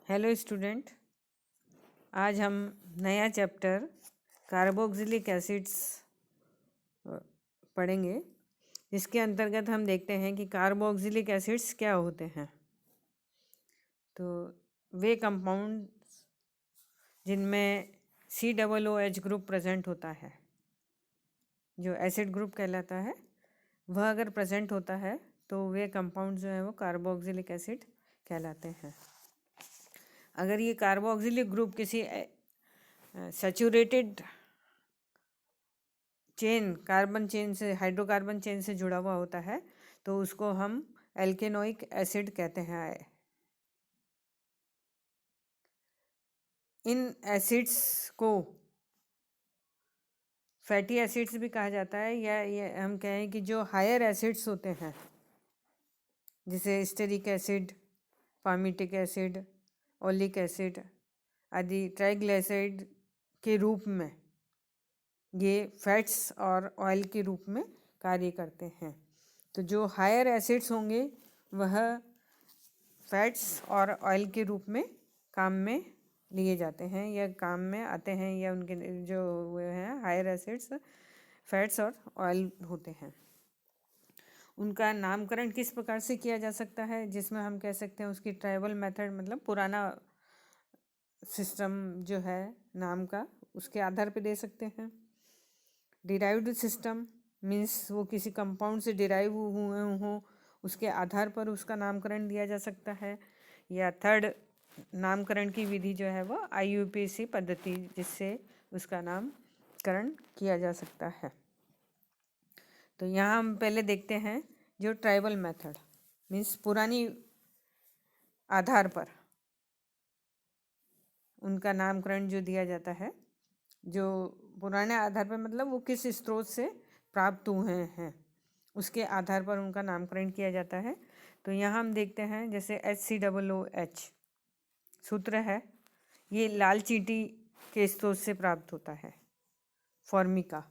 Hello student, आज हम नया चैप्टर कार्बोक्सिलिक एसिड्स पढ़ेंगे। इसके अंतर्गत हम देखते हैं कि कार्बोक्सिलिक एसिड्स क्या होते हैं। तो वे कंपाउंड जिनमें COOH ग्रुप प्रेजेंट होता है, जो एसिड ग्रुप कहलाता है, वह अगर प्रेजेंट होता है तो वे कंपाउंड जो है वो कार्बोक्सिलिक एसिड कहलाते हैं। अगर ये कार्बोक्सिलिक ग्रुप किसी सैचुरेटेड चेन, कार्बन चेन से, हाइड्रोकार्बन चेन से जुड़ा हुआ होता है तो उसको हम एल्केनोइक एसिड कहते हैं। इन एसिड्स को फैटी एसिड्स भी कहा जाता है, या ये हम कहें कि जो हायर एसिड्स होते हैं जैसे stearic acid, palmitic acid, oleic acid आदि ट्राइग्लिसराइड के रूप में ये फैट्स और ऑयल के रूप में कार्य करते हैं। तो जो हायर एसिड्स होंगे वह फैट्स और ऑयल के रूप में काम में लिए जाते हैं या काम में आते हैं, या उनके जो वे हैं हायर एसिड्स फैट्स और ऑयल होते हैं। उनका नामकरण किस प्रकार से किया जा सकता है, जिसमें हम कह सकते हैं उसकी ट्राइबल मेथड, मतलब पुराना सिस्टम जो है नाम का, उसके आधार पर दे सकते हैं। डिराइव्ड सिस्टम मीन्स वो किसी कंपाउंड से डिराइव हुए हों, उसके आधार पर उसका नामकरण दिया जा सकता है। या थर्ड नामकरण की विधि जो है वो IUPAC पद्धति, जिससे उसका नामकरण किया जा सकता है। तो यहाँ हम पहले देखते हैं जो ट्राइबल मेथड मीन्स पुरानी आधार पर उनका नामकरण जो दिया जाता है, जो पुराने आधार पर मतलब वो किस स्रोत से प्राप्त हुए हैं उसके आधार पर उनका नामकरण किया जाता है। तो यहाँ हम देखते हैं जैसे HCOOH सूत्र है, ये लाल चींटी के स्रोत से प्राप्त होता है, फॉर्मिका,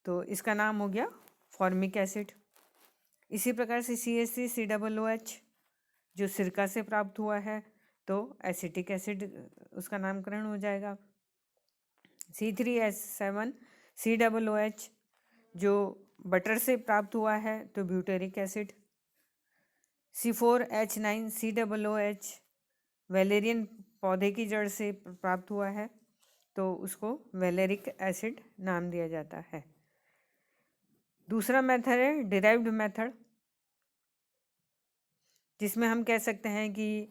तो इसका नाम हो गया फॉर्मिक एसिड। इसी प्रकार से CH3COOH जो सिरका से प्राप्त हुआ है तो एसिटिक एसिड उसका नामकरण हो जाएगा। C3H7COOH जो बटर से प्राप्त हुआ है तो ब्यूटेरिक एसिड। C4H9COOH वैलेरियन पौधे की जड़ से प्राप्त हुआ है तो उसको वैलेरिक एसिड नाम दिया जाता है। दूसरा मेथड है डिराइव्ड मेथड, जिसमें हम कह सकते हैं कि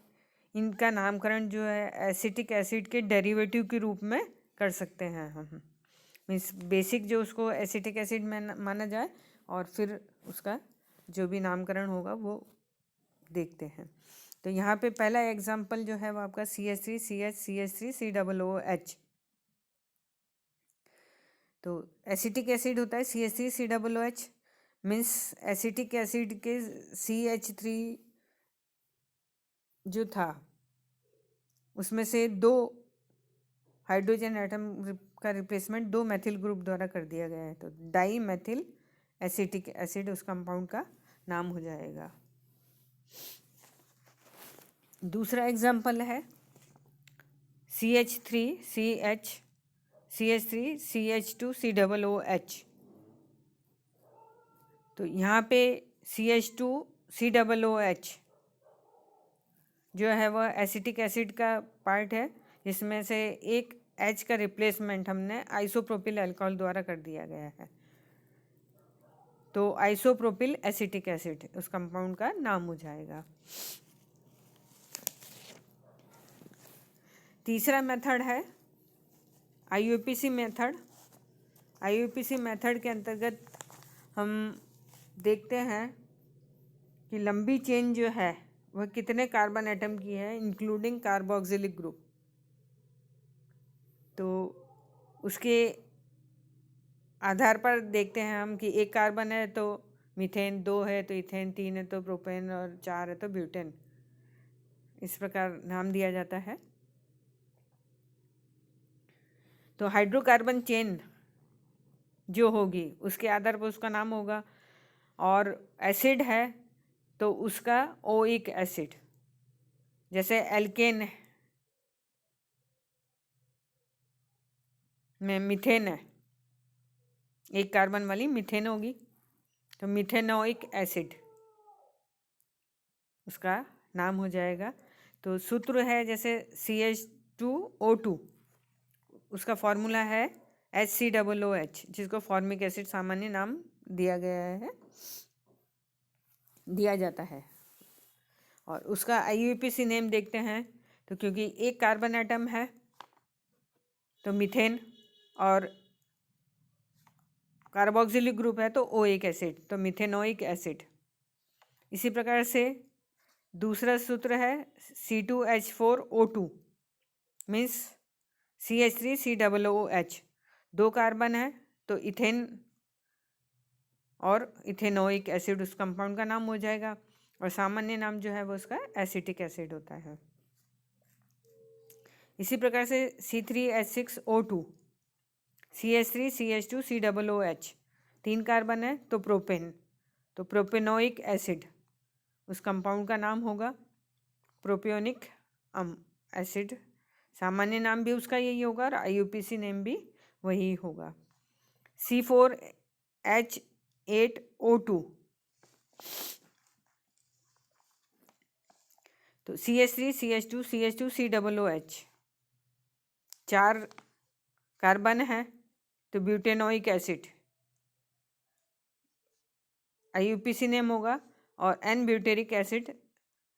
इनका नामकरण जो है एसिटिक एसिड के डेरिवेटिव के रूप में कर सकते हैं हम। मीन्स बेसिक जो उसको एसिटिक एसिड में माना जाए और फिर उसका जो भी नामकरण होगा वो देखते हैं। तो यहाँ पे पहला एग्जाम्पल जो है वो आपका CH3CH CH3COOH। तो एसिटिक एसिड होता है CH3COOH, मीन्स एसिटिक एसिड के CH3 जो था उसमें से 2 हाइड्रोजन एटम का रिप्लेसमेंट 2 मैथिल ग्रुप द्वारा कर दिया गया है, तो डाई मैथिल एसिटिक एसिड उस कंपाउंड का नाम हो जाएगा। दूसरा एग्जाम्पल है CH3CH2CH2COOH। तो यहाँ पे CH2COOH जो है वह एसिटिक एसिड का पार्ट है, जिसमें से एक H का रिप्लेसमेंट हमने आइसोप्रोपिल अल्कोहल द्वारा कर दिया गया है, तो आइसोप्रोपिल एसिटिक एसिड उस कंपाउंड का नाम हो जाएगा। तीसरा मेथड है IUPAC मेथड। IUPAC मेथड के अंतर्गत हम देखते हैं कि लंबी चेन जो है वह कितने कार्बन एटम की है, इंक्लूडिंग कार्बोक्सिलिक ग्रुप। तो उसके आधार पर देखते हैं हम कि 1 कार्बन है तो मीथेन, 2 है तो इथेन, 3 है तो प्रोपेन और 4 है तो ब्यूटेन, इस प्रकार नाम दिया जाता है। तो हाइड्रोकार्बन चेन जो होगी उसके आधार पर उसका नाम होगा, और एसिड है तो उसका ओइक एसिड, जैसे एल्केन में मीथेन है, एक कार्बन वाली मीथेन होगी, तो मीथेनोइक एसिड उसका नाम हो जाएगा। तो सूत्र है जैसे CH2O2, उसका फॉर्मूला है HCOOH, जिसको फॉर्मिक एसिड सामान्य नाम दिया गया है, दिया जाता है। और उसका IUPAC नेम देखते हैं, तो क्योंकि एक कार्बन एटम है तो मीथेन, और कार्बोक्सिलिक ग्रुप है तो ओइक एसिड, तो मीथेनोइक एसिड। इसी प्रकार से दूसरा सूत्र है C2H4O2 मीन्स CH3COOH, दो कार्बन है तो इथेन और इथेनोइक एसिड उस कंपाउंड का नाम हो जाएगा, और सामान्य नाम जो है वो उसका एसिटिक एसिड होता है। इसी प्रकार से C3H6O2 CH3CH2COOH, तीन कार्बन है तो प्रोपेन, तो प्रोपेनोइक एसिड उस कंपाउंड का नाम होगा प्रोपियोनिक एसिड, सामान्य नाम भी उसका यही होगा और IUPAC नेम भी वही होगा। C4H8O2, तो CH3CH2CH2COOH, चार कार्बन है तो ब्यूटेनोइक एसिड IUPAC नेम होगा, और N ब्यूटेरिक एसिड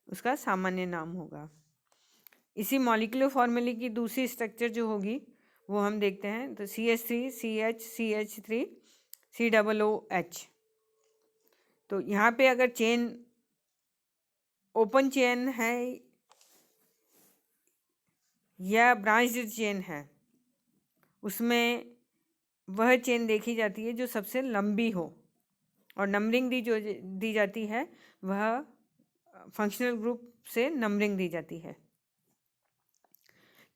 उसका सामान्य नाम होगा। इसी मॉलिक्यूलर फॉर्मूले की दूसरी स्ट्रक्चर जो होगी वो हम देखते हैं, तो CH3CH3CH3COOH। तो यहाँ पे अगर चेन ओपन चेन है या ब्रांच्ड चेन है, उसमें वह चेन देखी जाती है जो सबसे लंबी हो, और नंबरिंग दी जाती है वह फंक्शनल ग्रुप से नंबरिंग दी जाती है।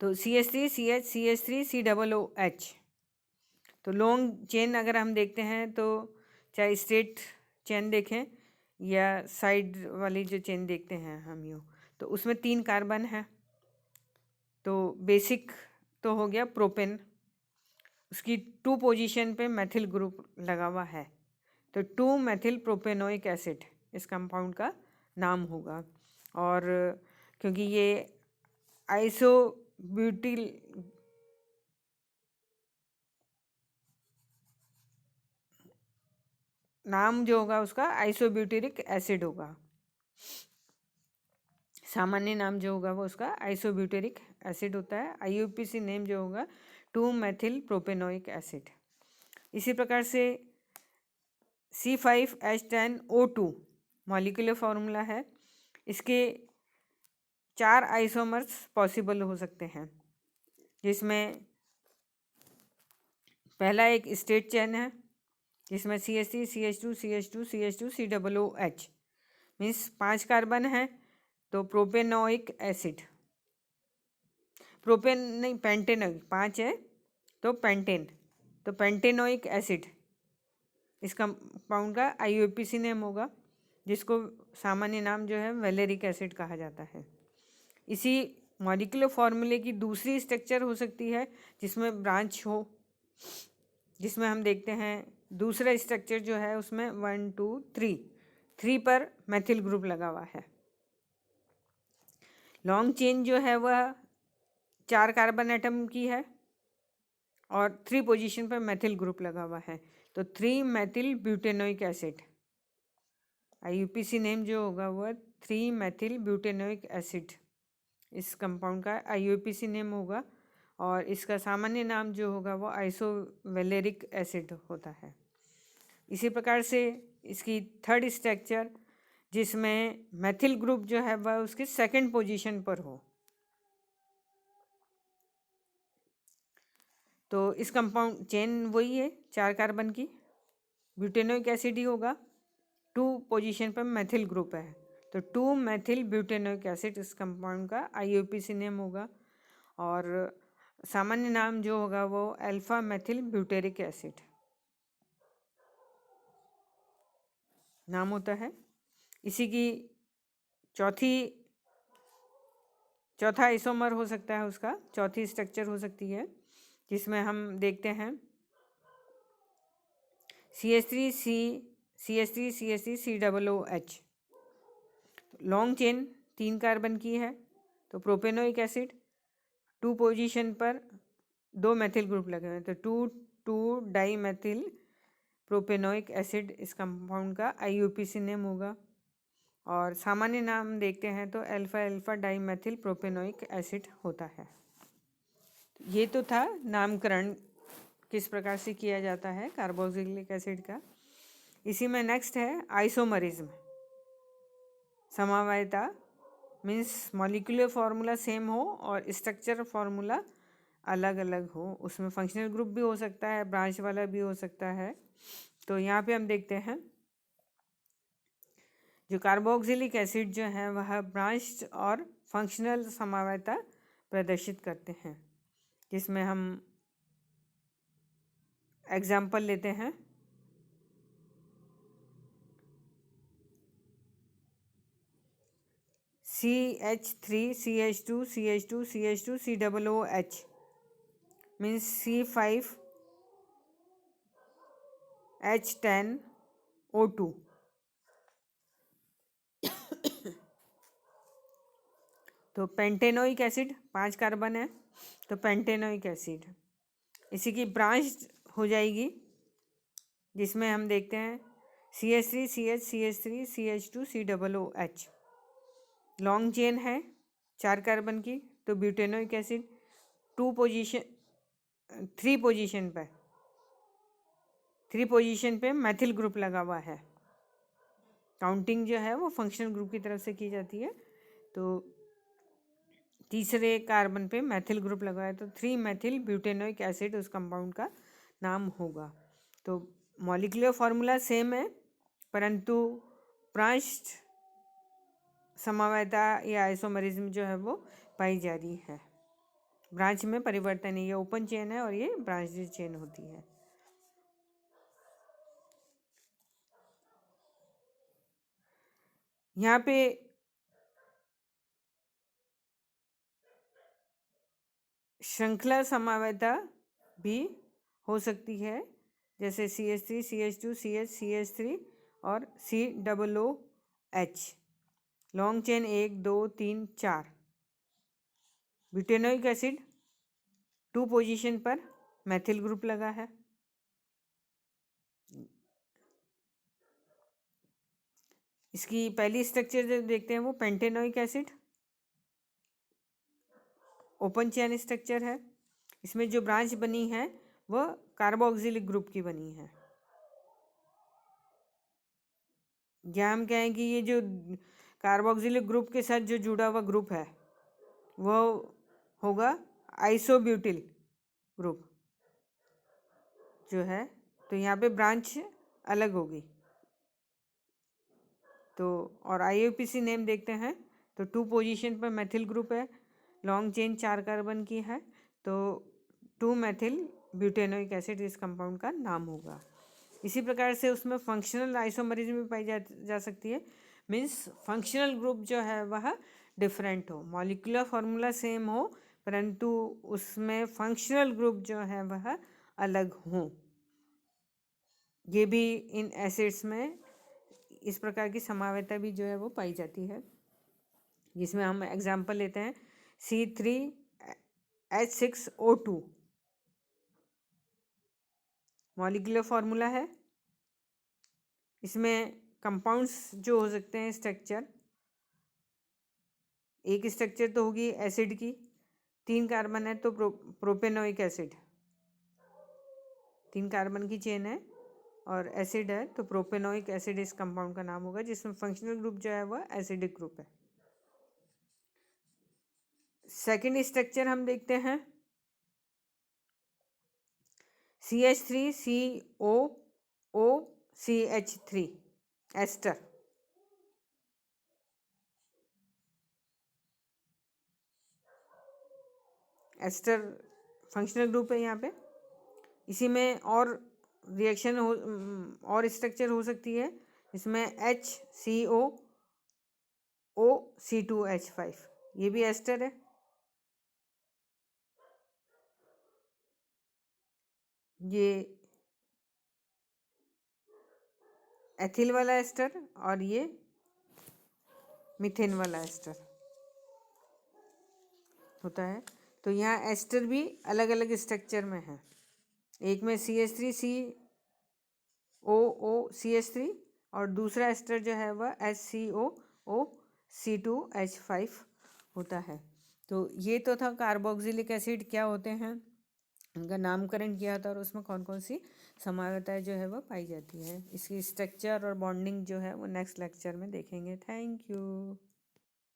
तो CH3CH3COOH, तो लॉन्ग चेन अगर हम देखते हैं तो चाहे स्ट्रेट चेन देखें या साइड वाली जो चेन देखते हैं हम यूँ, तो उसमें तीन कार्बन है, तो बेसिक तो हो गया प्रोपेन, उसकी 2 पोजीशन पे मेथिल ग्रुप लगा हुआ है, तो 2 मेथिल प्रोपेनोइक एसिड इस कंपाउंड का नाम होगा। और क्योंकि ये आइसोब्यूटिल नाम जो होगा उसका आइसोब्यूटेरिक एसिड होगा, सामान्य नाम जो होगा वो उसका आइसोब्यूटेरिक एसिड होता है। IUPAC नेम जो होगा 2 मेथिल प्रोपेनोइक एसिड। इसी प्रकार से C5H10O2 मॉलिक्यूलर फार्मूला है, इसके 4 आइसोमर्स पॉसिबल हो सकते हैं, जिसमें पहला एक स्ट्रेट चेन है जिसमें CH3CH2CH2CH2COOH मीन्स 5 कार्बन है, तो प्रोपेनोइक एसिड, प्रोपेन नहीं पेंटेनोइक, 5 है तो पेंटेन, तो पेंटेनोइक एसिड इस कंपाउंड का IUPAC नेम होगा, जिसको सामान्य नाम जो है वैलेरिक एसिड कहा जाता है। इसी मॉलिक्यूलर फॉर्मूले की दूसरी स्ट्रक्चर हो सकती है जिसमें ब्रांच हो, जिसमें हम देखते हैं दूसरा स्ट्रक्चर जो है उसमें 1 2 3 पर मेथिल ग्रुप लगा हुआ है। लॉन्ग चेन जो है वह 4 कार्बन एटम की है और 3 पोजीशन पर मेथिल ग्रुप लगा हुआ है, तो 3 methyl butanoic acid, IUPAC name जो होगा वह 3 मेथिल ब्यूटेनोइक एसिड इस कंपाउंड का IUPAC नेम होगा, और इसका सामान्य नाम जो होगा वो आइसोवैलेरिक एसिड होता है। इसी प्रकार से इसकी थर्ड स्ट्रक्चर जिसमें मेथिल ग्रुप जो है वह उसकी सेकंड पोजीशन पर हो, तो इस कंपाउंड चेन वही है 4 कार्बन की, ब्यूटेनोइक एसिड ही होगा, 2 पोजीशन पर मेथिल ग्रुप है, तो 2 मेथिल ब्यूटेनोइक एसिड इस कंपाउंड का IUPAC नेम होगा, और सामान्य नाम जो होगा वो अल्फा मेथिल ब्यूटेरिक एसिड नाम होता है। इसी की चौथी चौथा आइसोमर हो सकता है उसका, चौथी स्ट्रक्चर हो सकती है, जिसमें हम देखते हैं CH3CH3COOH। लॉन्ग चेन 3 कार्बन की है, तो प्रोपेनोइक एसिड 2 पोजीशन पर 2 मेथिल ग्रुप लगे हुए हैं, तो 2 डाई मेथिल प्रोपेनोइक एसिड इस कंपाउंड का IUPAC नेम होगा। और सामान्य नाम देखते हैं तो alpha alpha di methyl propanoic acid होता है। ये तो था नामकरण किस प्रकार से किया जाता है कार्बोक्सिलिक एसिड का। इसी में नेक्स्ट है आइसोमरिज्म। समवायता मीन्स मॉलिक्यूलर फार्मूला सेम हो और स्ट्रक्चर फार्मूला अलग अलग हो, उसमें फंक्शनल ग्रुप भी हो सकता है, ब्रांच वाला भी हो सकता है। तो यहाँ पे हम देखते हैं जो कार्बोक्सिलिक एसिड जो है वह ब्रांच और फंक्शनल समवायता प्रदर्शित करते हैं, जिसमें हम एग्जाम्पल लेते हैं। CH3CH2CH2CH2 COOH means C5H10O2। तो पेंटेनोइक एसिड 5 कार्बन है, तो पेंटेनोइक एसिड इसी की ब्रांच हो जाएगी, जिसमें हम देखते हैं CH3CH3CH2 COOH। लॉन्ग चेन है 4 कार्बन की, तो ब्यूटेनोइक एसिड 3 पोजीशन पे मैथिल ग्रुप लगा हुआ है। काउंटिंग जो है वो फंक्शनल ग्रुप की तरफ से की जाती है, तो तीसरे कार्बन पे मैथिल ग्रुप लगा है, तो 3 मैथिल ब्यूटेनोइक एसिड उस कंपाउंड का नाम होगा। तो मॉलिक्यूलर फार्मूला सेम है, परंतु ब्रांच समवायता या आइसोमरिज्म जो है वो पाई जा रही है। ब्रांच में परिवर्तन है, ये ओपन चेन है और ये ब्रांच चेन होती है। यहाँ पे श्रृंखला समवायता भी हो सकती है, जैसे CH3 CH2 CH CH3 और COOH। Long chain 1 2 3 4। Butanoic acid 2 position पर मैथिल ग्रुप लगा है। इसकी पहली स्ट्रक्चर जो देखते हैं वो pentanoic acid open chain structure है। इसमें जो ब्रांच बनी है वह कार्बोक्सिलिक ग्रुप की बनी है। या हम कहें कि ये जो कार्बोक्सिलिक ग्रुप के साथ जो जुड़ा हुआ ग्रुप है वो होगा आइसोब्यूटिल ग्रुप जो है, तो यहाँ पे ब्रांच अलग होगी। तो और IUPAC नेम देखते हैं तो 2 पोजीशन पर मैथिल ग्रुप है, लॉन्ग चेन 4 कार्बन की है, तो 2 मैथिल ब्यूटेनोइक एसिड इस कंपाउंड का नाम होगा। इसी प्रकार से उसमें फंक्शनल आइसोमरिज्म भी पाई जा सकती है, मीन्स फंक्शनल ग्रुप जो है वह डिफरेंट हो, मॉलिक्यूलर फार्मूला सेम हो, परंतु उसमें फंक्शनल ग्रुप जो है वह अलग हों। ये भी इन एसिड्स में इस प्रकार की समवायता भी जो है वो पाई जाती है, जिसमें हम एग्जाम्पल लेते हैं C3H6O2। मॉलिक्यूलर फार्मूला है, इसमें कंपाउंड्स जो हो सकते हैं स्ट्रक्चर, एक स्ट्रक्चर तो होगी एसिड की, 3 कार्बन है तो प्रोपेनोइक एसिड 3 कार्बन की चेन है और एसिड है, तो प्रोपेनोइक एसिड इस कंपाउंड का नाम होगा, जिसमें फंक्शनल ग्रुप जो है वह एसिडिक ग्रुप है। सेकेंड स्ट्रक्चर हम देखते हैं CH3COOCH3 ester. Ester functional group है यहाँ पे। इसी में और रिएक्शन हो और स्ट्रक्चर हो सकती है, इसमें HCOOC2H5 ये भी एस्टर है। ये एथिल वाला एस्टर और ये मीथेन वाला एस्टर होता है। तो यहाँ एस्टर भी अलग अलग स्ट्रक्चर में है। एक में CH3 COO CH3 और दूसरा एस्टर जो है वह HCOO C2H5 होता है। तो ये तो था कार्बोक्सिलिक एसिड क्या होते हैं, उनका नामकरण किया था और उसमें कौन कौन सी समावताएं जो है वह पाई जाती है। इसकी स्ट्रक्चर और बॉन्डिंग जो है वो नेक्स्ट लेक्चर में देखेंगे। Thank you.